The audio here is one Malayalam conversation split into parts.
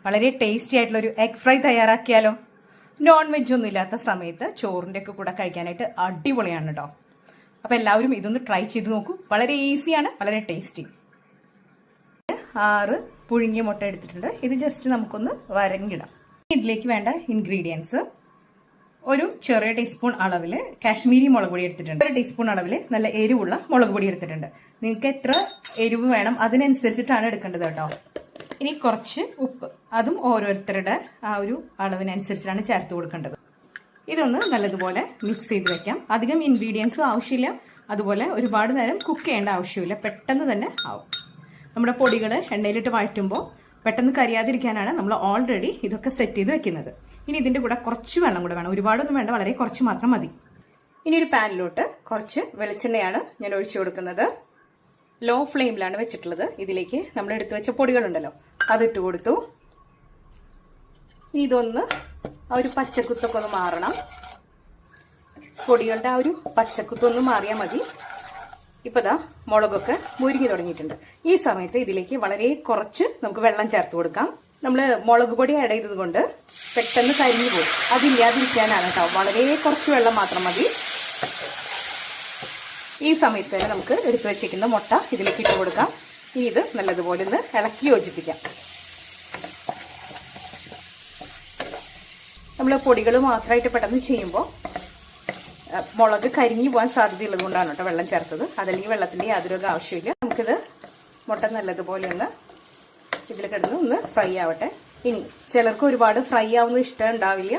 വളരെ ടേസ്റ്റി ആയിട്ടുള്ള ഒരു എഗ് ഫ്രൈ തയ്യാറാക്കിയാലോ? നോൺ വെജ് ഒന്നും ഇല്ലാത്ത സമയത്ത് ചോറിൻ്റെ ഒക്കെ കൂടെ കഴിക്കാനായിട്ട് അടിപൊളിയാണ് കേട്ടോ. അപ്പോൾ എല്ലാവരും ഇതൊന്ന് ട്രൈ ചെയ്ത് നോക്കൂ. വളരെ ഈസിയാണ്, വളരെ ടേസ്റ്റി. 6 പുഴുങ്ങിയ മുട്ട എടുത്തിട്ടുണ്ട്. ഇത് ജസ്റ്റ് നമുക്കൊന്ന് വരങ്ങിടാം. ഇതിലേക്ക് വേണ്ട ഇൻഗ്രീഡിയൻസ്: ഒരു ചെറിയ ടീസ്പൂൺ അളവിൽ കാശ്മീരി മുളക് പൊടി എടുത്തിട്ടുണ്ട്. 1 ടീസ്പൂൺ അളവിൽ നല്ല എരിവുള്ള മുളക് പൊടി എടുത്തിട്ടുണ്ട്. നിങ്ങൾക്ക് എത്ര എരിവ് വേണം അതിനനുസരിച്ചിട്ടാണ് എടുക്കേണ്ടത് കേട്ടോ. ഇനി കുറച്ച് ഉപ്പ്, അതും ഓരോരുത്തരുടെ ആ ഒരു അളവിനനുസരിച്ചാണ് ചേർത്ത് കൊടുക്കേണ്ടത്. ഇതൊന്ന് നല്ലതുപോലെ മിക്സ് ചെയ്ത് വെക്കാം. അധികം ഇൻഗ്രീഡിയൻസും ആവശ്യമില്ല, അതുപോലെ ഒരുപാട് നേരം കുക്ക് ചെയ്യേണ്ട ആവശ്യമില്ല, പെട്ടെന്ന് തന്നെ ആവും. നമ്മുടെ പൊടികൾ എണ്ണയിലിട്ട് വഴറ്റുമ്പോൾ പെട്ടെന്ന് കരിയാതിരിക്കാനാണ് നമ്മൾ ഓൾറെഡി ഇതൊക്കെ സെറ്റ് ചെയ്ത് വെക്കുന്നത്. ഇനി ഇതിൻ്റെ കൂടെ കുറച്ച് വെള്ളം കൂടെ വേണം, ഒരുപാടൊന്നും വേണ്ട, വളരെ കുറച്ച് മാത്രം മതി. ഇനി ഒരു പാനിലോട്ട് കുറച്ച് വെളിച്ചെണ്ണയാണ് ഞാൻ ഒഴിച്ചു കൊടുക്കുന്നത്. ലോ ഫ്ലെയിമിലാണ് വെച്ചിട്ടുള്ളത്. ഇതിലേക്ക് നമ്മൾ എടുത്തു വെച്ച പൊടികളുണ്ടല്ലോ, അതിട്ട് കൊടുത്തു. ഇതൊന്ന് ആ ഒരു പച്ചക്കുത്തൊക്കെ ഒന്ന് മാറണം. പൊടികളുടെ ആ ഒരു പച്ചക്കുത്തൊന്ന് മാറിയാൽ മതി. ഇപ്പൊ ദാ മുളകൊക്കെ മുരിങ്ങി തുടങ്ങിയിട്ടുണ്ട്. ഈ സമയത്ത് ഇതിലേക്ക് വളരെ കുറച്ച് നമുക്ക് വെള്ളം ചേർത്ത് കൊടുക്കാം. നമ്മൾ മുളക് പൊടി ആഡ് ചെയ്തത് കൊണ്ട് പെട്ടെന്ന് കരിഞ്ഞു പോകും, അതില്ലാതിരിക്കാനാണ് കേട്ടോ. വളരെ കുറച്ച് വെള്ളം മാത്രം മതി. ഈ സമയത്ത് തന്നെ നമുക്ക് എടുത്തു വെച്ചിരിക്കുന്ന മുട്ട ഇതിലേക്ക് ഇട്ട് കൊടുക്കാം. ഇനി ഇത് നല്ലതുപോലെ ഒന്ന് ഇളക്കി യോജിപ്പിക്കാം. നമ്മൾ പൊടികൾ മാത്രമായിട്ട് പെട്ടെന്ന് ചെയ്യുമ്പോൾ മുളക് കരിഞ്ഞു പോകാൻ സാധ്യതയുള്ളത് കൊണ്ടാണ് കേട്ടോ വെള്ളം ചേർത്തത്. അതല്ലെങ്കിൽ വെള്ളത്തിൻ്റെ യാതൊരു ആവശ്യമില്ല. നമുക്കിത് മുട്ട നല്ലതുപോലെ ഒന്ന് ഇതിൽ കിടന്ന് ഒന്ന് ഫ്രൈ ആവട്ടെ. ഇനി ചിലർക്ക് ഒരുപാട് ഫ്രൈ ആവുന്നത് ഇഷ്ടം ഉണ്ടാവില്ല,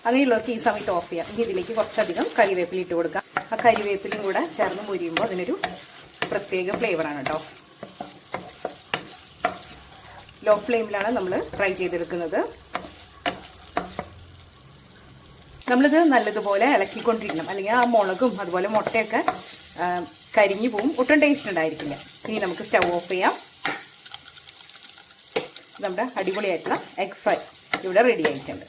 അങ്ങനെയുള്ളവർക്ക് ഈ സമയത്ത് ഓഫ് ചെയ്യാം. ഇനി ഇതിലേക്ക് കുറച്ചധികം കരിവേപ്പില ഇട്ട് കൊടുക്കാം. ആ കരിവേപ്പിലയും കൂടെ ചേർന്ന് മുരിയുമ്പോൾ അതിനൊരു പ്രത്യേക ഫ്ലേവറാണ് കേട്ടോ. ലോ ഫ്ലെയിമിലാണ് നമ്മൾ ഫ്രൈ ചെയ്തെടുക്കുന്നത്. നമ്മളിത് നല്ലതുപോലെ ഇളക്കിക്കൊണ്ടിരിക്കണം, അല്ലെങ്കിൽ ആ മുളകും അതുപോലെ മുട്ടയൊക്കെ കരിഞ്ഞു പോവും, ഒട്ടും ടേസ്റ്റ് ഉണ്ടായിരിക്കില്ല. ഇനി നമുക്ക് സ്റ്റവ് ഓഫ് ചെയ്യാം. നമ്മുടെ അടിപൊളിയായിട്ടുള്ള എഗ് ഫ്രൈ ഇവിടെ റെഡി ആയിട്ടുണ്ട്.